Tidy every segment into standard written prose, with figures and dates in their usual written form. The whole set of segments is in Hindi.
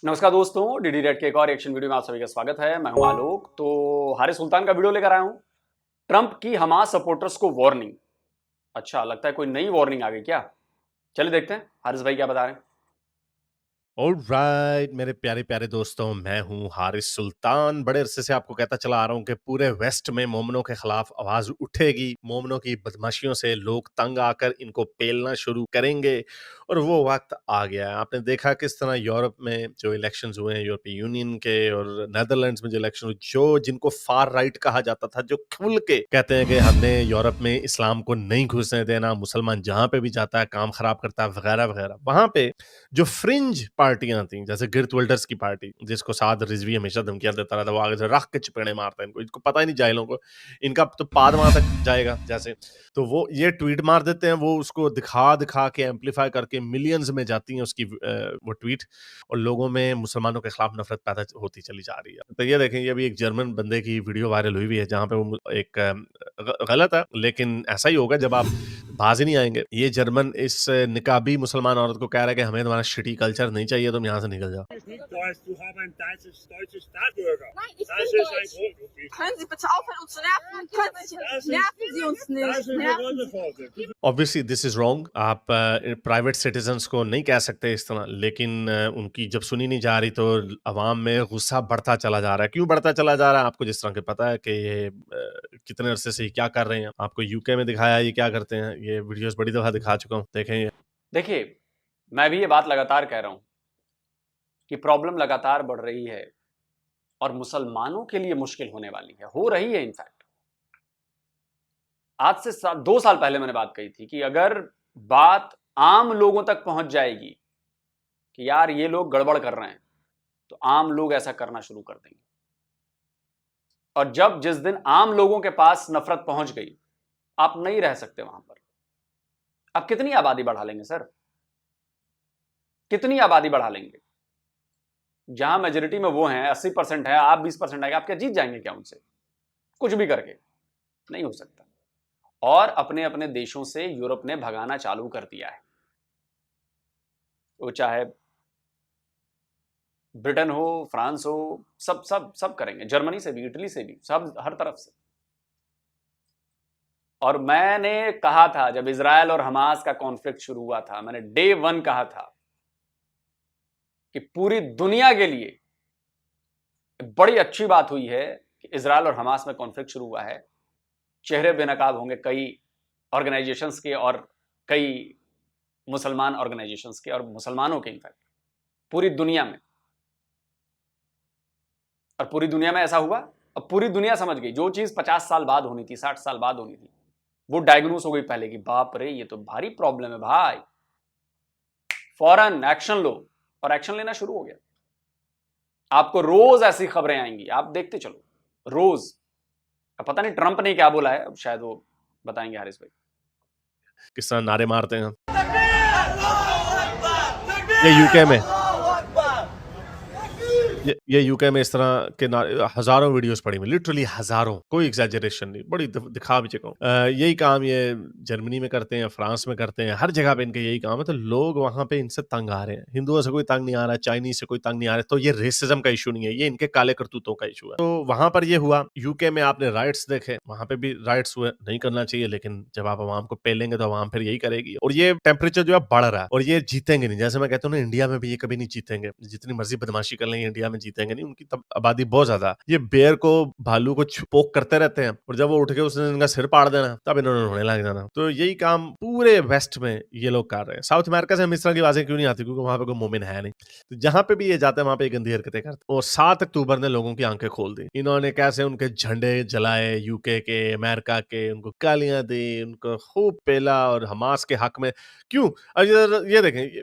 नमस्कार दोस्तों, डीडी रेड के एक और एक्शन वीडियो में आप सभी का स्वागत है। मैं हूं आलोक। तो हारिस सुल्तान का वीडियो लेकर आया हूं। ट्रंप की हमास सपोर्टर्स को वार्निंग। अच्छा, लगता है कोई नई वार्निंग आ गई क्या? चलिए देखते हैं हारिस भाई क्या बता रहे हैं। ऑलराइट मेरे प्यारे प्यारे दोस्तों, मैं हूं हारिस सुल्तान। बड़े अरसे से आपको कहता चला आ रहा हूं कि पूरे वेस्ट में मोमनों के खिलाफ आवाज उठेगी। मोमनों की बदमाशियों से लोग तंग आकर इनको पेलना शुरू करेंगे और वो वक्त आ गया है। आपने देखा किस तरह यूरोप में जो इलेक्शंस हुए हैं, यूरोपीय यूनियन के और नेदरलैंड्स में जो इलेक्शन हुए, जो जिनको फार राइट कहा जाता था, जो खुल के कहते हैं कि हमने यूरोप में इस्लाम को नहीं घुसने देना, मुसलमान जहां पे भी जाता है काम खराब करता है वगैरह वगैरह, वहां पे जो फ्रिंज पार्टियां थी, जैसे गिर्त विल्डर्स की पार्टी, जिसको साद रिजवी हमेशा धमकियां देता रहता, वो आगे से रख के चपेड़े मारता है इनको पता ही नहीं जाहिलों को, इनका तो पाद वहां तक जाएगा जैसे। तो वो ये ट्वीट मार देते हैं, वो उसको दिखा दिखा के एम्पलीफाई करके मिलियंस में जाती हैं उसकी वो ट्वीट, और लोगों में मुसलमानों के खिलाफ नफरत पैदा होती चली जा रही है। तो ये देखें, ये भी एक जर्मन बंदे की वीडियो वायरल हुई है जहां पे वो एक गलत है, लेकिन ऐसा ही होगा जब आप बाज ही नहीं आएंगे। ये जर्मन इस निकाबी मुसलमान औरत को कह रहा है कि हमें तुम्हारा शिटी कल्चर नहीं चाहिए, तुम यहाँ से निकल जाओ। Obviously this is wrong. आप प्राइवेट सिटीजन्स को नहीं कह सकते इस तरह, लेकिन उनकी जब सुनी नहीं जा रही तो अवाम में गुस्सा बढ़ता चला जा रहा है। क्यों बढ़ता चला जा रहा है? आपको जिस तरह के पता है कि ये कितने अरसे से क्या कर रहे हैं, आपको यूके में दिखाया ये क्या करते हैं, ये वीडियोस बड़ी दफा दिखा चुका हूँ, देखें ये। देखिए, मैं भी ये बात लगातार कह रहा हूं कि प्रॉब्लम लगातार बढ़ रही है और मुसलमानों के लिए मुश्किल होने वाली है, हो रही है। इनफैक्ट आज से 2 साल पहले मैंने बात कही थी कि अगर बात आम लोगों तक पहुंच जाएगी कि यार ये लोग गड़बड़ कर रहे हैं, तो आम लोग ऐसा करना शुरू कर देंगे। और जब जिस दिन आम लोगों के पास नफरत पहुंच गई, आप नहीं रह सकते वहां पर। आप कितनी आबादी बढ़ा लेंगे सर? कितनी आबादी बढ़ा लेंगे? जहां मेजोरिटी में वो हैं, 80% है, आप 20% आएंगे, आप क्या जीत जाएंगे क्या उनसे? कुछ भी करके नहीं हो सकता। और अपने अपने देशों से यूरोप ने भगाना चालू कर दिया है। वो चाहे ब्रिटेन हो, फ्रांस हो, सब सब सब करेंगे। जर्मनी से भी, इटली से भी, सब, हर तरफ से। और मैंने कहा था जब इजराइल और हमास का कॉन्फ्लिक्ट शुरू हुआ था, मैंने डे 1 कहा था कि पूरी दुनिया के लिए बड़ी अच्छी बात हुई है कि इजराइल और हमास में कॉन्फ्लिक्ट शुरू हुआ है। चेहरे बेनकाब होंगे कई ऑर्गेनाइजेशंस के और कई मुसलमान ऑर्गेनाइजेशंस के और मुसलमानों के, इनफैक्ट पूरी दुनिया में। और पूरी दुनिया में ऐसा हुआ। अब पूरी दुनिया समझ गई जो चीज 50 साल बाद होनी थी, 60 साल बाद होनी थी, वो डायग्नोस हो गई पहले की। बाप रे, ये तो भारी प्रॉब्लम है भाई, फौरन एक्शन लो। और एक्शन लेना शुरू हो गया। आपको रोज ऐसी खबरें आएंगी, आप देखते चलो रोज। अब पता नहीं ट्रंप ने क्या बोला है, अब शायद वो बताएंगे हारिस भाई। किस तरह नारे मारते हैं ये यूके में। ये यूके में इस तरह के हजारों वीडियोस पड़ी हुई, लिटरली हजारों, कोई एग्जैजरेशन नहीं, बड़ी दिखा भी चुका हूं। यही काम ये जर्मनी में करते हैं, फ्रांस में करते हैं, हर जगह पे इनके यही काम है। तो लोग वहां पे इनसे तंग आ रहे हैं। हिंदुओं से कोई तंग नहीं आ रहा, चाइनीज से कोई तंग नहीं आ रहा। तो ये रेसिज्म का इशू नहीं है, ये इनके काले करतूतों का इशू है। तो वहां पर ये हुआ। यूके में आपने राइट्स देखे, वहां पे भी राइट्स हुए, नहीं करना चाहिए, लेकिन जब आप आवाम को पेलेंगे तो आवाम फिर यही करेगी। और ये टेम्परेचर जो है बढ़ रहा है, और ये जीतेंगे नहीं। जैसे मैं कहता हूँ ना, इंडिया में भी ये कभी नहीं जीतेंगे, जितनी मर्जी बदमाशी कर लेंगे इंडिया में जीतेंगे नहीं। उनकी तब आबादी बहुत ज्यादा है। ये बेर को, भालू को पोक करते रहते हैं, और जब वो उठ के उसने इनका सिर पाड़ देना, तब इन्होंने होने लग जाना। तो यही काम पूरे वेस्ट में ये लोग कर रहे हैं। साउथ अमेरिका से हम इस तरह की आवाजें क्यों नहीं आती? क्योंकि वहां पे कोई मोमिन है नहीं। तो जहां पे भी ये जाते हैं वहां पे गंदी हरकतें करते। और 7 अक्टूबर ने लोगों की आंखें खोल दी। इन्होंने कैसे उनके झंडे जलाए, यूके के, अमेरिका के, उनको गालियां दी, उनको खूब पेला, और हमास के हक में क्यों। अब ये देखें,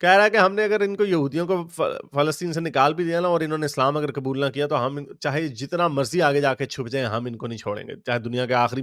कह रहा है कि हमने अगर इनको यहूदियों को फलस्तीन से निकाल भी दिया ना, और इन्होंने इस्लाम अगर कबूल ना किया, तो हम चाहे जितना मर्जी आगे जाके छुप जाएं, हम इनको नहीं छोड़ेंगे। चाहे दुनिया के आखिरी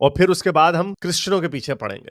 और फिर उसके बाद हम क्रिश्चियनों के पीछे पड़ेंगे।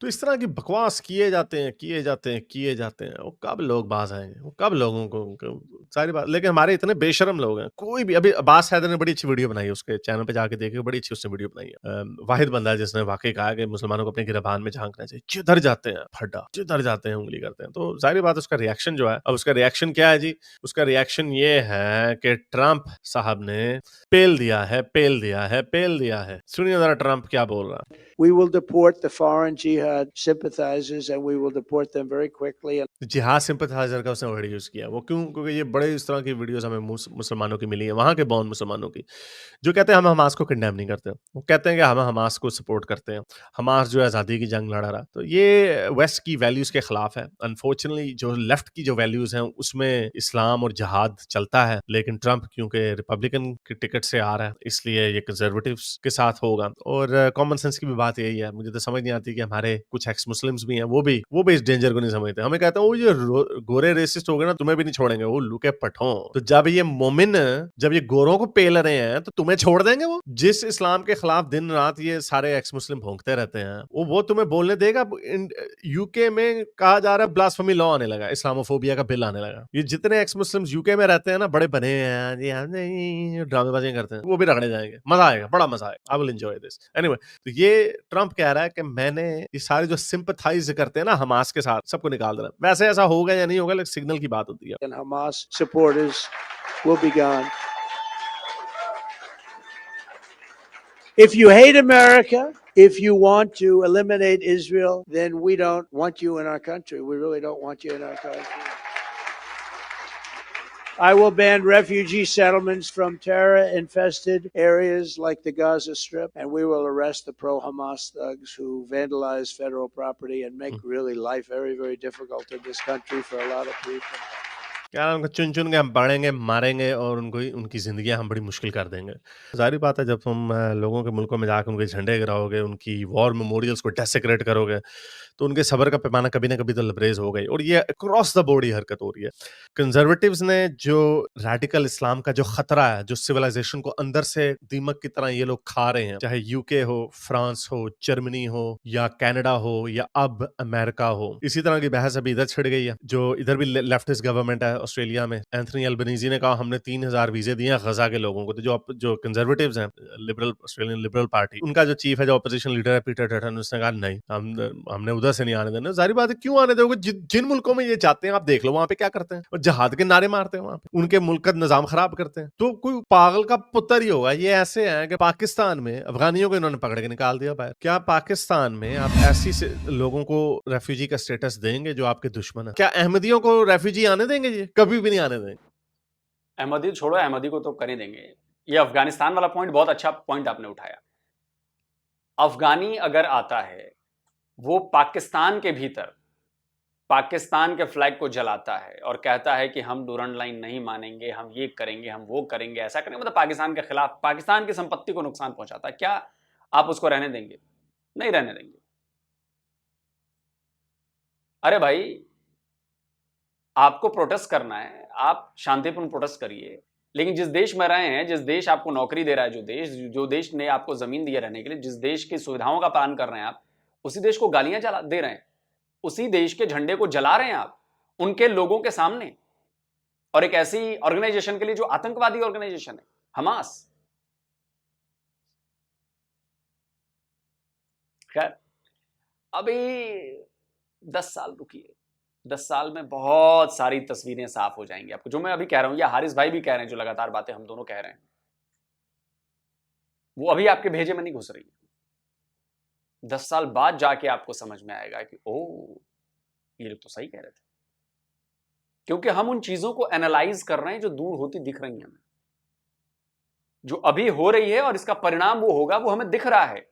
तो इस तरह की बकवास किए जाते हैं, किए जाते हैं, किए जाते हैं। वो कब लोग बाज़ आएँगे? वो कब लोगों को सारी बात, लेकिन हमारे इतने बेशर्म लोग हैं, कोई भी अभी अब्बास हैदर ने बड़ी अच्छी वीडियो बनाई है, उसके चैनल पे जाके देखिए, बड़ी अच्छी उसने वीडियो बनाई है। वाहिद बंदा है जिसने वाक़ई कहा है कि मुसलमानों को अपने गिरबान में झाँकना चाहिए। जिधर जाते हैं फड्डा, जिधर जाते हैं उँगली करते हैं। तो ज़ाहिर बात है उसका रिएक्शन जो है, अब उसका रिएक्शन क्या है जी? उसका रिएक्शन ये है कि ट्रंप साहब ने पेल दिया है, पेल दिया है, पेल दिया है। सुनिए ज़रा ट्रंप क्या बोल रहा है। We will deport the foreign jihad sympathizers and we will deport them very quickly. जिहाद सिंपैथाइज़र का उसने वर्ड यूज़ किया। वो क्यों? क्योंकि ये बड़े इस तरह की वीडियोज़ हमें मुसलमानों की मिली हैं, वहाँ के बॉर्न मुसलमानों की, जो कहते हैं हम हमास को कंडेम नहीं करते। वो कहते हैं कि हम हमास को सपोर्ट करते हैं। हमास जो है आज़ादी की जंग लड़ रहा है। तो ये वेस्ट की वैल्यूज़ के खिलाफ है। अनफॉर्चुनेटली जो लेफ्ट की जो वैल्यूज़ हैं उसमें इस्लाम और जिहाद चलता है, लेकिन ट्रंप क्योंकि रिपब्लिकन के टिकट से आ रहा है, इसलिए ये कंज़र्वेटिव्स के साथ होगा। और कॉमन सेंस की भी बात यही है। मुझे तो समझ नहीं आती कि हमारे कुछ एक्स मुस्लिम्स भी हैं, वो भी इस डेंजर को नहीं समझते। हमें कहते हैं वो ये गोरे रेसिस्ट हो गए ना, तुम्हें भी नहीं छोड़ेंगे, वो लुके पठों। तो जब ये मोमिन जब ये गोरों को पेल रहे हैं तो तुम्हें छोड़ देंगे वो? जिस इस्लाम के खिलाफ दिन रात ये सारे एक्स मुस्लिम भोंकते रहते हैं, वो तुम्हें बोलने देगा? यूके में कहा जा रहा है ब्लास्फेमी लॉ आने लगा, इस्लामोफोबिया का बिल आने लगा। ये जितने एक्स मुस्लिम्स यूके में रहते हैं ना, बड़े बने हैं जी, हम नहीं ड्रामेबाजी करते हैं, वो भी रगड़े जाएंगे। मजा आएगा, बड़ा मजा आएगा। I will enjoy this anyway. तो ये ट्रंप कह रहा है कि मैंने ये सारे जो सिंपैथाइज करते हैं ना हमास के साथ, सबको निकाल देना। वैसे ऐसा होगा या नहीं होगा, लेकिन सिग्नल की बात होती है। And Hamas supporters will be gone. If you hate America, if you want to eliminate Israel, then we don't want you in our country. We really don't want you in our country. I will ban refugee settlements from terror-infested areas like the Gaza Strip, and we will arrest the pro-Hamas thugs who vandalize federal property and make really life very, very difficult in this country for a lot of people. क्या उनको चुन चुन के हम पढ़ेंगे, मारेंगे और उनकी ज़िंदगियाँ हम बड़ी मुश्किल कर देंगे। ज़ाहिर बात है जब तुम लोगों के मुल्कों में जाकर उनके झंडे गिराओगे, उनकी वॉर मेमोरियल्स को डेसेक्रेट करोगे, तो उनके सब्र का पैमाना कभी ना कभी तो लबरेज़ होगा ही, और ये अक्रॉस द बोर्ड ही हरकत हो रही है। कंज़र्वेटिव्स ने जो रैडिकल इस्लाम का जो खतरा है, जो सिविलाइजेशन को अंदर से दीमक की तरह ये लोग खा रहे हैं, चाहे यूके हो, फ्रांस हो, जर्मनी हो या कनाडा हो या अब अमेरिका हो, इसी तरह की बहस अभी इधर छिड़ गई है। जो इधर भी लेफ्टिस्ट गवर्नमेंट है ऑस्ट्रेलिया में, एंथनी अल्बनीज़ी ने कहा हमने 3000 वीजे दिए हैं गजा के लोगों को। तो जो कंजर्वेटिव्स हैं, लिबरल ऑस्ट्रेलियन लिबरल पार्टी, उनका जो चीफ है, जो ऑपोजिशन लीडर है पीटर डटन, उसने कहा नहीं, हमने उधर से नहीं आने देना। जाहिर बात है, क्यों आने दोगे? जिन मुल्कों में ये जाते हैं आप देख लो वहां पे क्या करते हैं, और जहाद के नारे मारते हैं वहां पे, उनके मुल्क का निजाम खराब करते हैं। तो कोई पागल का पुत्र ही होगा। ये ऐसे है कि पाकिस्तान में अफगानियों को इन्होंने पकड़ के निकाल दिया बाहर। क्या पाकिस्तान में आप ऐसी लोगों को रेफ्यूजी का स्टेटस देंगे जो आपके दुश्मन है? क्या अहमदियों को रेफ्यूजी आने देंगे? ये कभी भी नहीं आने देंगे। अहमदी छोड़ो, अहमदी को तो कर ही देंगे। ये अफगानिस्तान वाला पॉइंट बहुत अच्छा पॉइंट आपने उठाया। अफगानी अगर आता है, वो पाकिस्तान के भीतर पाकिस्तान के फ्लैग को जलाता है और कहता है कि हम डूरंड लाइन नहीं मानेंगे, हम ये करेंगे, हम वो करेंगे, ऐसा करेंगे, मतलब पाकिस्तान के खिलाफ, पाकिस्तान की संपत्ति को नुकसान पहुंचाता है, क्या आप उसको रहने देंगे? नहीं रहने देंगे। अरे भाई, आपको प्रोटेस्ट करना है, आप शांतिपूर्ण प्रोटेस्ट करिए, लेकिन जिस देश में रहे हैं, जिस देश आपको नौकरी दे रहा है, जो देश ने आपको जमीन दी है रहने के लिए, जिस देश की सुविधाओं का पालन कर रहे हैं आप, उसी देश को गालियां जला दे रहे हैं, उसी देश के झंडे को जला रहे हैं आप उनके लोगों के सामने, और एक ऐसी ऑर्गेनाइजेशन के लिए जो आतंकवादी ऑर्गेनाइजेशन है, हमास। खैर, अभी 10 साल रुकिए, 10 साल में बहुत सारी तस्वीरें साफ हो जाएंगी आपको। जो मैं अभी कह रहा हूं, या हारिस भाई भी कह रहे हैं, जो लगातार बातें हम दोनों कह रहे हैं, वो अभी आपके भेजे में नहीं घुस रही। 10 साल बाद जाके आपको समझ में आएगा कि ओह, ये लोग तो सही कह रहे थे, क्योंकि हम उन चीजों को एनालाइज कर रहे हैं जो दूर होती दिख रही हैं हमें, जो अभी हो रही है और इसका परिणाम वो होगा, वो हमें दिख रहा है।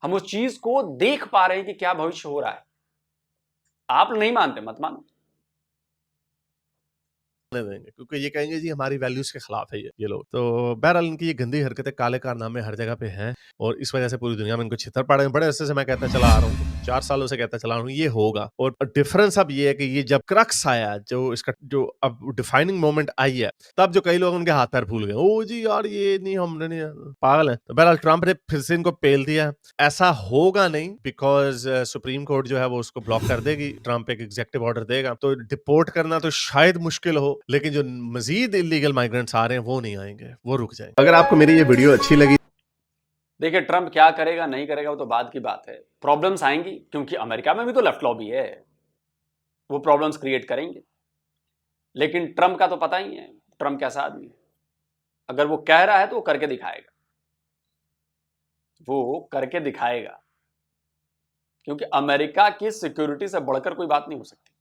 हम उस चीज को देख पा रहे हैं कि क्या भविष्य हो रहा है। आप नहीं मानते, मत मानो, देंगे, क्योंकि ये कहेंगे जी हमारी वैल्यूज के खिलाफ है ये लोग। तो बहरहाल इनकी ये गंदी हरकतें, काले कारनामे हर जगह पे हैं, और इस वजह से पूरी दुनिया में इनको छितर पड़े हैं। बड़े अरसे से मैं कहता चला आ रहा हूँ 4 सालों से कहता चला रहा हूँ ये होगा। और डिफरेंस अब ये है कि ये जब क्रक्स आया, जो इसका जो अब डिफाइनिंग मोमेंट आई है, तब जो कई लोग उनके हाथ पैर फूल गए, ओ जी यार ये नहीं, हमने नहीं, पागल है। तो बहरहाल ट्रंप ने फिर से इनको पेल दिया। ऐसा होगा नहीं, बिकॉज सुप्रीम कोर्ट जो है वो उसको ब्लॉक कर देगी। ट्रंप एक एग्जीक्यूटिव ऑर्डर देगा, तो डिपोर्ट करना तो शायद मुश्किल हो, लेकिन जो मजीद इलीगल माइग्रेंट्स आ रहे हैं वो नहीं आएंगे, वो रुक जाएंगे। अगर आपको मेरी ये वीडियो अच्छी लगी, देखिए ट्रंप क्या करेगा नहीं करेगा वो तो बाद की बात है। प्रॉब्लम्स आएंगी क्योंकि अमेरिका में भी तो लेफ्ट लॉबी है, वो प्रॉब्लम्स क्रिएट करेंगे। लेकिन ट्रंप का तो पता ही है ट्रंप कैसा आदमी है। अगर वो कह रहा है तो वो करके दिखाएगा, वो करके दिखाएगा, क्योंकि अमेरिका की सिक्योरिटी से बढ़कर कोई बात नहीं हो सकती।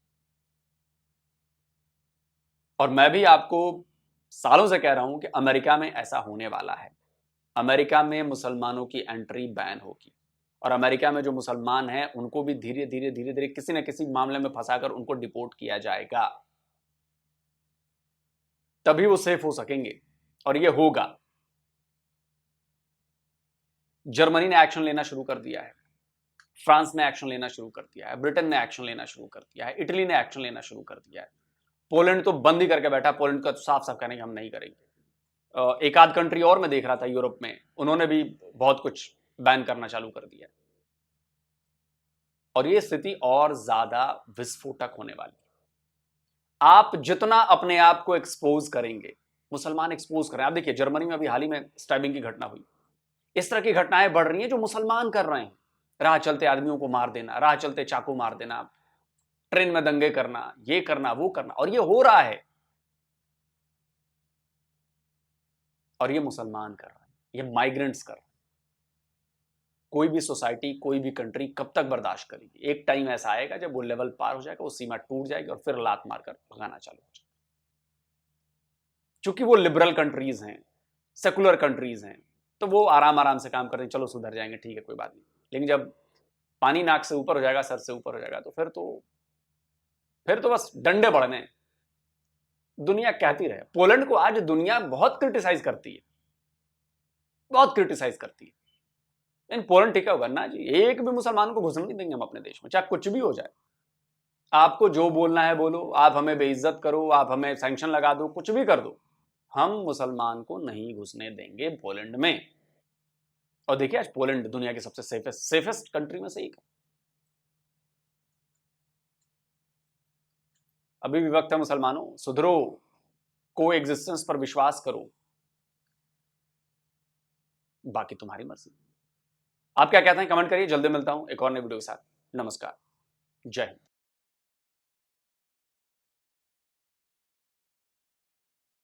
और मैं भी आपको सालों से कह रहा हूं कि अमेरिका में ऐसा होने वाला है। अमेरिका में मुसलमानों की एंट्री बैन होगी, और अमेरिका में जो मुसलमान हैं उनको भी धीरे धीरे धीरे धीरे किसी न किसी मामले में फंसाकर उनको डिपोर्ट किया जाएगा, तभी वो सेफ हो सकेंगे। और ये होगा। जर्मनी ने एक्शन लेना शुरू कर दिया है, फ्रांस ने एक्शन लेना शुरू कर दिया है, ब्रिटेन ने एक्शन लेना शुरू कर दिया है, इटली ने एक्शन लेना शुरू कर दिया है। पोलैंड तो बंद ही करके बैठा, पोलैंड का तो साफ साफ कहने कि हम नहीं करेंगे। एक आध कंट्री और मैं देख रहा था यूरोप में, उन्होंने भी बहुत कुछ बैन करना चालू कर दिया। और ये स्थिति और ज्यादा विस्फोटक होने वाली है। आप जितना अपने आप को एक्सपोज करेंगे, मुसलमान एक्सपोज करें। आप देखिए जर्मनी में अभी हाल ही में स्टैबिंग की घटना हुई। इस तरह की घटनाएं बढ़ रही हैं जो मुसलमान कर रहे हैं। राह चलते आदमियों को मार देना, राह चलते चाकू मार देना, ट्रेन में दंगे करना, ये करना वो करना, और ये हो रहा है। और ये मुसलमान कर रहे हैं, ये माइग्रेंट्स कर रहे हैं। कोई भी सोसाइटी, कोई भी कंट्री कब तक बर्दाश्त करेगी? एक टाइम ऐसा आएगा जब वो लेवल पार हो जाएगा, वो सीमा टूट जाएगी और फिर लात मारकर भगाना चालू हो जाएगा। चूंकि वो लिबरल कंट्रीज हैं, सेकुलर कंट्रीज हैं, तो वो आराम आराम से काम करते हैं, चलो सुधर जाएंगे, ठीक है कोई बात नहीं। लेकिन जब पानी नाक से ऊपर हो जाएगा, सर से ऊपर हो जाएगा, तो फिर तो बस डंडे बढ़ने। दुनिया कहती रहे। पोलैंड को आज दुनिया बहुत क्रिटिसाइज करती है, बहुत क्रिटिसाइज करती है। लेकिन पोलैंड टिका होगा ना जी, एक भी मुसलमान को घुसने नहीं देंगे हम अपने देश में, चाहे कुछ भी हो जाए। आपको जो बोलना है बोलो, आप हमें बेइज्जत करो, आप हमें सैंक्शन लगा दो, कुछ भी कर दो, हम मुसलमान को नहीं घुसने देंगे पोलैंड में। और देखिए आज पोलैंड दुनिया की सबसे सेफेस्ट कंट्री में से एक है। अभी भी वक्त है मुसलमानों, सुधरो, को एग्जिस्टेंस पर विश्वास करो, बाकी तुम्हारी मर्जी। आप क्या कहते हैं कमेंट करिए। जल्दी मिलता हूं एक और नई वीडियो के साथ। नमस्कार, जय हिंद।